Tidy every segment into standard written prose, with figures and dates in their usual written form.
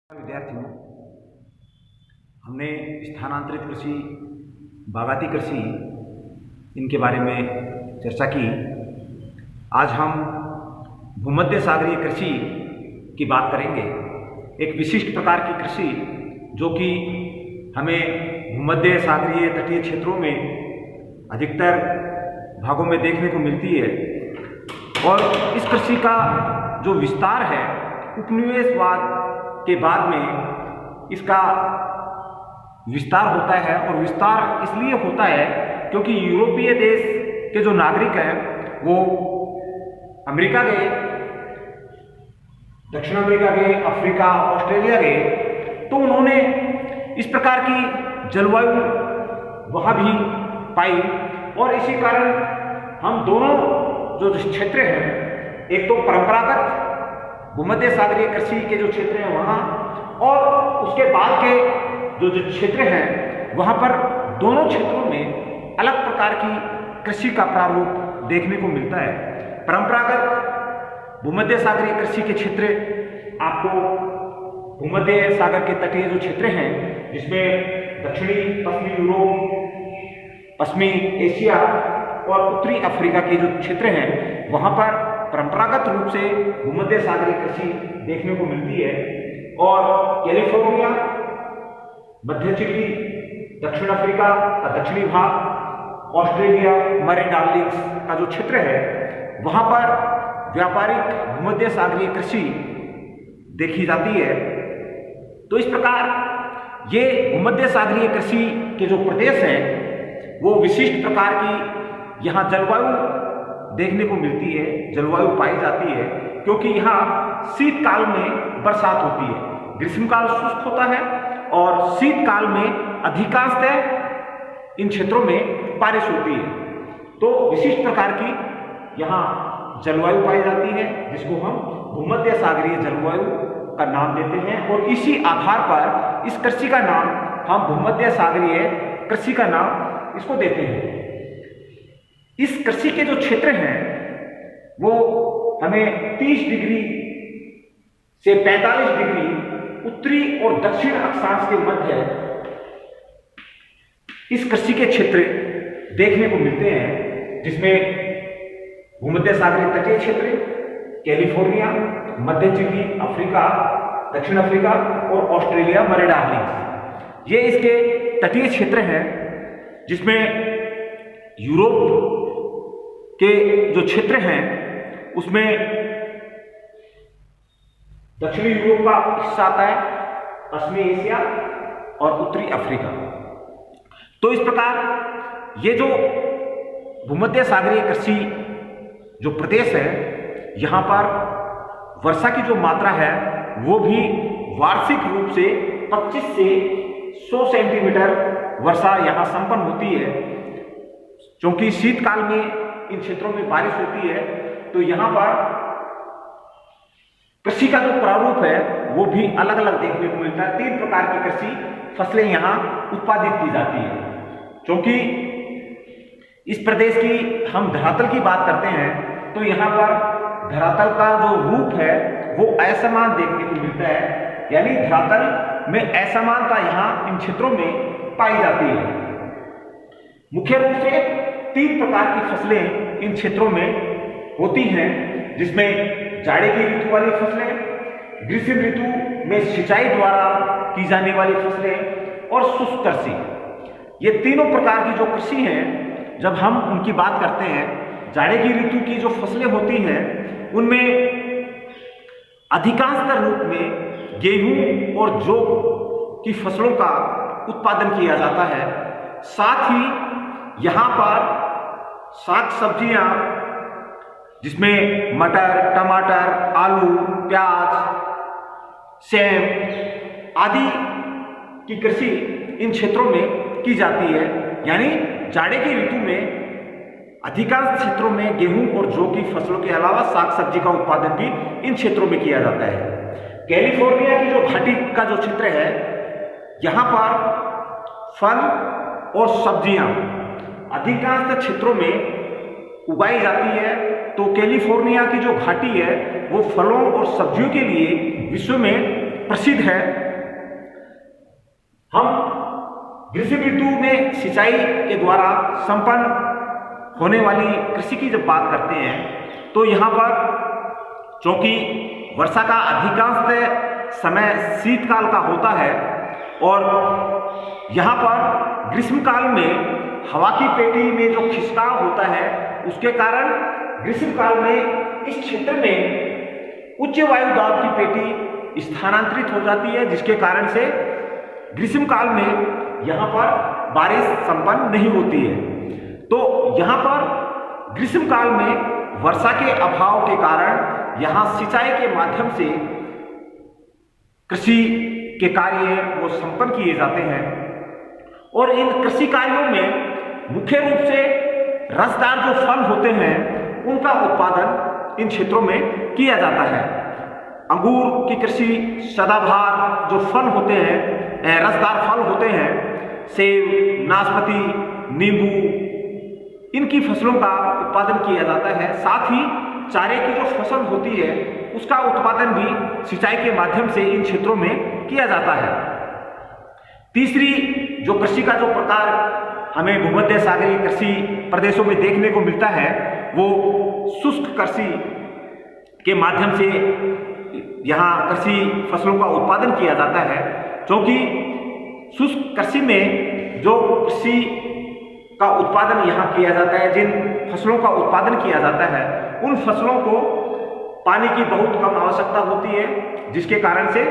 विद्यार्थियों, हमने स्थानांतरित कृषि, बागाती कृषि, इनके बारे में चर्चा की। आज हम भूमध्य सागरीय कृषि की बात करेंगे। एक विशिष्ट प्रकार की कृषि जो कि हमें भूमध्य सागरीय तटीय क्षेत्रों में अधिकतर भागों में देखने को मिलती है। और इस कृषि का जो विस्तार है, उपनिवेशवाद के बाद में इसका विस्तार होता है। और विस्तार इसलिए होता है क्योंकि यूरोपीय देश के जो नागरिक हैं वो अमेरिका गए, दक्षिण अमेरिका गए, अफ्रीका, ऑस्ट्रेलिया गए, तो उन्होंने इस प्रकार की जलवायु वहाँ भी पाई। और इसी कारण हम दोनों जो क्षेत्र हैं, एक तो परंपरागत भूमध्य सागरीय कृषि के जो क्षेत्र हैं वहाँ, और उसके बाद के जो क्षेत्र हैं वहाँ पर, दोनों क्षेत्रों में अलग प्रकार की कृषि का प्रारूप देखने को मिलता है। परंपरागत भूमध्य सागरीय कृषि के क्षेत्र आपको भूमध्य सागर के तटीय जो क्षेत्र हैं, जिसमें दक्षिणी पश्चिमी यूरोप, पश्चिमी एशिया और उत्तरी अफ्रीका के जो क्षेत्र हैं, वहाँ पर परंपरागत रूप से भूमध्य सागरीय कृषि देखने को मिलती है। और कैलिफोर्निया, मध्य चिली, दक्षिण अफ्रीका का दक्षिणी भाग, ऑस्ट्रेलिया, मरे डार्लिंग्स का जो क्षेत्र है, वहाँ पर व्यापारिक भूमध्य सागरीय कृषि देखी जाती है। तो इस प्रकार ये भूमध्य सागरीय कृषि के जो प्रदेश हैं वो विशिष्ट प्रकार की यहाँ जलवायु देखने को मिलती है, जलवायु पाई जाती है। क्योंकि यहाँ शीतकाल में बरसात होती है, ग्रीष्मकाल शुष्क होता है और शीतकाल में अधिकांशतः इन क्षेत्रों में बारिश होती है। तो विशिष्ट प्रकार की यहाँ जलवायु पाई जाती है, जिसको हम भूमध्य सागरीय जलवायु का नाम देते हैं। और इसी आधार पर इस कृषि का नाम हम भूमध्य सागरीय कृषि का नाम इसको देते हैं। इस कृषि के जो क्षेत्र हैं वो हमें 30 डिग्री से 45 डिग्री उत्तरी और दक्षिण अक्षांश के मध्य इस कृषि के क्षेत्र देखने को मिलते हैं, जिसमें भूमध्य सागरीय तटीय क्षेत्र, कैलिफोर्निया, मध्य चिली, अफ्रीका, दक्षिण अफ्रीका और ऑस्ट्रेलिया, मरे डार्लिंग्स, ये इसके तटीय क्षेत्र हैं। जिसमें यूरोप के जो क्षेत्र हैं उसमें दक्षिणी यूरोप का हिस्सा आता है, पश्चिमी एशिया और उत्तरी अफ्रीका। तो इस प्रकार ये जो भूमध्य सागरीय कृषि जो प्रदेश है, यहाँ पर वर्षा की जो मात्रा है वो भी वार्षिक रूप से 25 से 100 सेंटीमीटर वर्षा यहाँ संपन्न होती है। क्योंकि शीतकाल में इन क्षेत्रों में बारिश होती है, तो यहाँ पर कृषि का जो प्रारूप है वो भी अलग अलग देखने को मिलता है। 3 प्रकार की कृषि फसलें यहाँ उत्पादित की जाती है। क्योंकि इस प्रदेश की हम धरातल की बात करते हैं, तो यहाँ पर धरातल का जो रूप है वो असमान देखने को मिलता है। यानी धरातल में असमानता यहाँ इन क्षेत्रों में पाई जाती है। मुख्य रूप से 3 प्रकार की फसलें इन क्षेत्रों में होती हैं, जिसमें जाड़े की ऋतु वाली फसलें, ग्रीष्म ऋतु में सिंचाई द्वारा की जाने वाली फसलें और शुष्क कृषि। ये तीनों प्रकार की जो कृषि हैं, जब हम उनकी बात करते हैं, जाड़े की ऋतु की जो फसलें होती हैं उनमें अधिकांशतः रूप में गेहूं और जौ की फसलों का उत्पादन किया जाता है। साथ ही यहाँ पर साग सब्जियाँ, जिसमें मटर, टमाटर, आलू, प्याज, सेम आदि की कृषि इन क्षेत्रों में की जाती है। यानी जाड़े की ऋतु में अधिकांश क्षेत्रों में गेहूं और जौ की फसलों के अलावा साग सब्जी का उत्पादन भी इन क्षेत्रों में किया जाता है। कैलिफोर्निया की जो घाटी का जो क्षेत्र है, यहाँ पर फल और सब्जियां अधिकांश क्षेत्रों में उगाई जाती है। तो कैलिफोर्निया की जो घाटी है वो फलों और सब्जियों के लिए विश्व में प्रसिद्ध है। हम ग्रीष्म ऋतु में सिंचाई के द्वारा संपन्न होने वाली कृषि की जब बात करते हैं तो यहाँ पर चूंकि वर्षा का अधिकांश समय शीतकाल का होता है और यहाँ पर ग्रीष्म काल में हवा की पेटी में जो खिंचाव होता है उसके कारण ग्रीष्म काल में इस क्षेत्र में उच्च वायु दाब की पेटी स्थानांतरित हो जाती है, जिसके कारण से ग्रीष्म काल में यहाँ पर बारिश संपन्न नहीं होती है। तो यहाँ पर ग्रीष्म काल में वर्षा के अभाव के कारण यहाँ सिंचाई के माध्यम से कृषि के कार्य वो संपन्न किए जाते हैं और इन कृषि कार्यों में मुख्य रूप से रसदार जो फल होते हैं उनका उत्पादन इन क्षेत्रों में किया जाता है। अंगूर की कृषि, सदाबहार जो फल होते हैं, रसदार फल होते हैं, सेब, नाशपाती, नींबू, इनकी फसलों का उत्पादन किया जाता है। साथ ही चारे की जो फसल होती है उसका उत्पादन भी सिंचाई के माध्यम से इन क्षेत्रों में किया जाता है। तीसरी जो कृषि का जो प्रकार हमें भूमध्य सागरीय कृषि प्रदेशों में देखने को मिलता है वो शुष्क कृषि के माध्यम से यहाँ कृषि फसलों का उत्पादन किया जाता है। क्योंकि शुष्क कृषि में जो कृषि का उत्पादन यहाँ किया जाता है, जिन फसलों का उत्पादन किया जाता है उन फसलों को पानी की बहुत कम आवश्यकता होती है, जिसके कारण से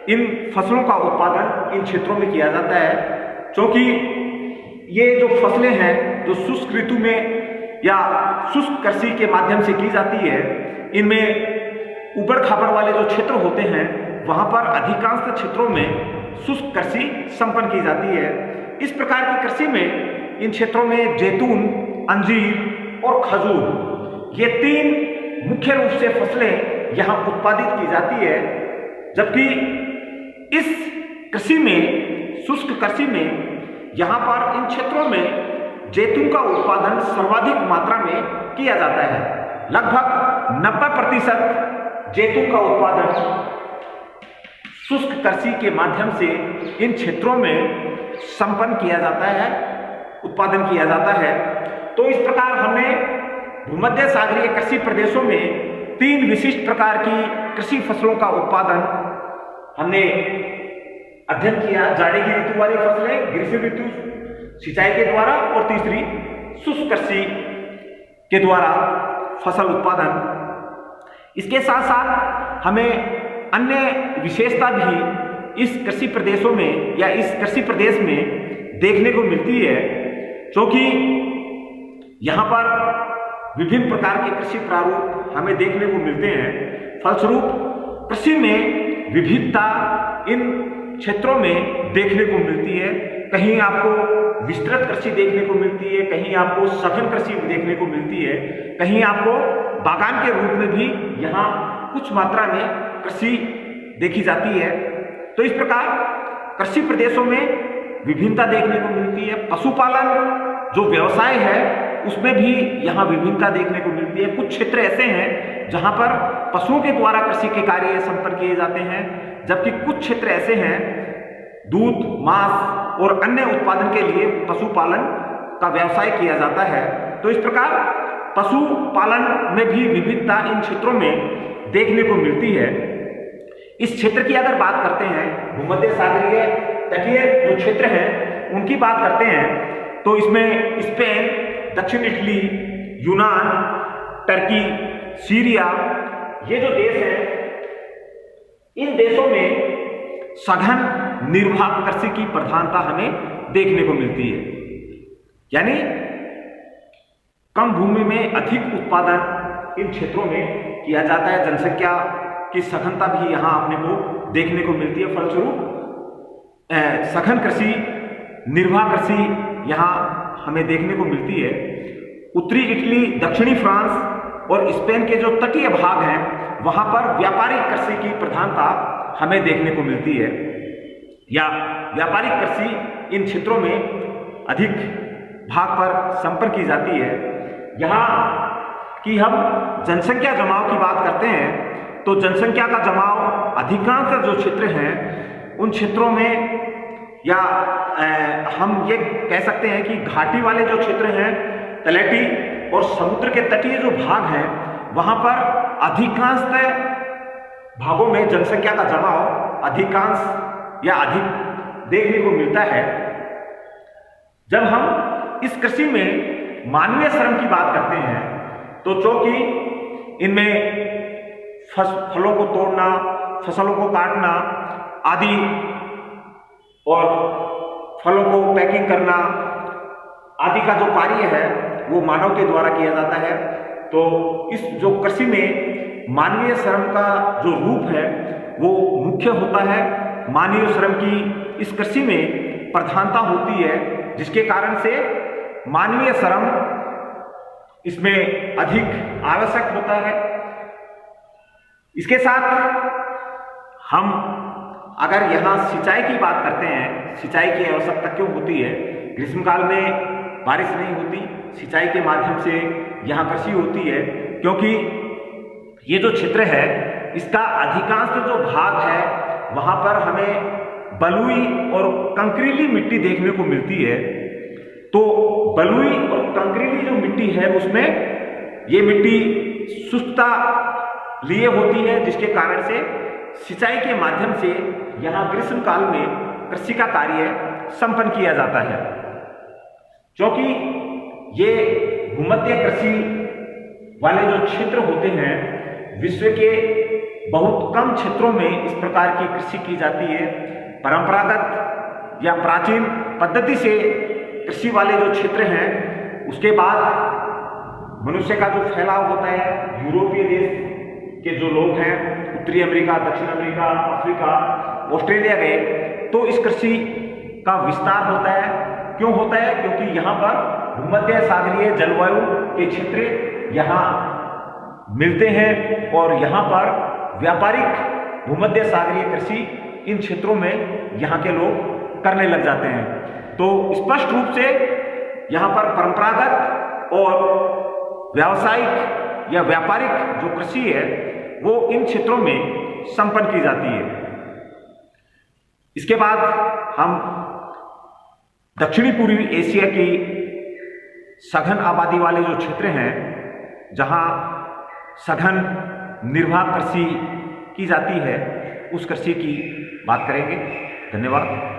इन फसलों का उत्पादन इन क्षेत्रों में किया जाता है। क्योंकि ये जो फसलें हैं जो शुष्क ऋतु में या शुष्क कृषि के माध्यम से की जाती है, इनमें ऊबड़ खाबड़ वाले जो क्षेत्र होते हैं वहाँ पर अधिकांश क्षेत्रों में शुष्क कृषि संपन्न की जाती है। इस प्रकार की कृषि में इन क्षेत्रों में जैतून, अंजीर और खजूर, ये तीन मुख्य रूप से फसलें यहाँ उत्पादित की जाती है। जबकि इस कृषि में, शुष्क कृषि में, यहाँ पर इन क्षेत्रों में जैतून का उत्पादन सर्वाधिक मात्रा में किया जाता है। लगभग 90% जैतून का उत्पादन शुष्क कृषि के माध्यम से इन क्षेत्रों में संपन्न किया जाता है, उत्पादन किया जाता है। तो इस प्रकार हमने भूमध्य सागरीय कृषि प्रदेशों में तीन विशिष्ट प्रकार की कृषि फसलों का उत्पादन हमने अध्ययन किया। जाड़े की ऋतु वाली फसलें ग्रीष्म ऋतु सिंचाई के द्वारा और तीसरी शुष्क कृषि के द्वारा फसल उत्पादन। इसके साथ साथ हमें अन्य विशेषता भी इस कृषि प्रदेशों में या इस कृषि प्रदेश में देखने को मिलती है, क्योंकि यहाँ पर विभिन्न प्रकार के कृषि प्रारूप हमें देखने को मिलते हैं। फलस्वरूप कृषि में विविधता इन क्षेत्रों में देखने को मिलती है। कहीं आपको विस्तृत कृषि देखने को मिलती है, कहीं आपको सघन कृषि देखने को मिलती है, कहीं आपको बागान के रूप में भी यहाँ कुछ मात्रा में कृषि देखी जाती है। तो इस प्रकार कृषि प्रदेशों में विभिन्नता देखने को मिलती है। पशुपालन जो व्यवसाय है उसमें भी यहाँ विभिन्नता देखने को मिलती है। कुछ क्षेत्र ऐसे हैं जहाँ पर पशुओं के द्वारा कृषि के कार्य संपन्न किए जाते हैं, जबकि कुछ क्षेत्र ऐसे हैं दूध, मांस और अन्य उत्पादन के लिए पशुपालन का व्यवसाय किया जाता है। तो इस प्रकार पशुपालन में भी विविधता इन क्षेत्रों में देखने को मिलती है। इस क्षेत्र की अगर बात करते हैं, भूमध्य सागरीय तटीय जो क्षेत्र हैं उनकी बात करते हैं, तो इसमें स्पेन, दक्षिण इटली, यूनान, टर्की, सीरिया, ये जो देश हैं, इन देशों में सघन निर्वाह कृषि की प्रधानता हमें देखने को मिलती है। यानी कम भूमि में अधिक उत्पादन इन क्षेत्रों में किया जाता है। जनसंख्या की सघनता भी यहाँ अपने को देखने को मिलती है। फलस्वरूप सघन कृषि, निर्वाह कृषि यहाँ हमें देखने को मिलती है। उत्तरी इटली, दक्षिणी फ्रांस और स्पेन के जो तटीय भाग हैं वहाँ पर व्यापारिक कृषि की प्रधानता हमें देखने को मिलती है, या व्यापारिक कृषि इन क्षेत्रों में अधिक भाग पर संपन्न की जाती है। यहाँ की हम जनसंख्या जमाव की बात करते हैं तो जनसंख्या का जमाव अधिकांश जो क्षेत्र हैं उन क्षेत्रों में, या हम ये कह सकते हैं कि घाटी वाले जो क्षेत्र हैं, तलैटी और समुद्र के तटीय जो भाग हैं, वहां पर अधिकांशतः भागों में जनसंख्या का जमाव अधिकांश या अधिक देखने को मिलता है। जब हम इस कृषि में मानवीय श्रम की बात करते हैं तो चूंकि इनमें फलों को तोड़ना, फसलों को काटना आदि और फलों को पैकिंग करना आदि का जो कार्य है वो मानव के द्वारा किया जाता है। तो इस जो कृषि में मानवीय श्रम का जो रूप है वो मुख्य होता है। मानवीय श्रम की इस कृषि में प्रधानता होती है, जिसके कारण से मानवीय श्रम इसमें अधिक आवश्यक होता है। इसके साथ हम अगर यहाँ सिंचाई की बात करते हैं, सिंचाई की आवश्यकता क्यों होती है? ग्रीष्मकाल में बारिश नहीं होती, सिंचाई के माध्यम से यहाँ कृषि होती है, क्योंकि ये जो क्षेत्र है इसका अधिकांश जो भाग है वहाँ पर हमें बलुई और कंकरीली मिट्टी देखने को मिलती है। तो बलुई और कंकरीली जो मिट्टी है उसमें ये मिट्टी शुष्कता लिए होती है, जिसके कारण से सिंचाई के माध्यम से यहाँ ग्रीष्म काल में कृषि का कार्य संपन्न किया जाता है। क्योंकि ये भूमध्य कृषि वाले जो क्षेत्र होते हैं, विश्व के बहुत कम क्षेत्रों में इस प्रकार की कृषि की जाती है। परंपरागत या प्राचीन पद्धति से कृषि वाले जो क्षेत्र हैं, उसके बाद मनुष्य का जो फैलाव होता है, यूरोपीय देश के जो लोग हैं उत्तरी अमेरिका, दक्षिण अमेरिका, अफ्रीका, ऑस्ट्रेलिया गए, तो इस कृषि का विस्तार होता है। क्यों होता है? क्योंकि यहाँ पर भूमध्य सागरीय जलवायु के क्षेत्र यहाँ मिलते हैं और यहाँ पर व्यापारिक भूमध्य सागरीय कृषि इन क्षेत्रों में यहाँ के लोग करने लग जाते हैं। तो स्पष्ट रूप से यहाँ पर परंपरागत और व्यावसायिक या व्यापारिक जो कृषि है वो इन क्षेत्रों में संपन्न की जाती है। इसके बाद हम दक्षिणी पूर्वी एशिया की सघन आबादी वाले जो क्षेत्र हैं, जहां सघन निर्वाह कृषि की जाती है, उस कृषि की बात करेंगे। धन्यवाद।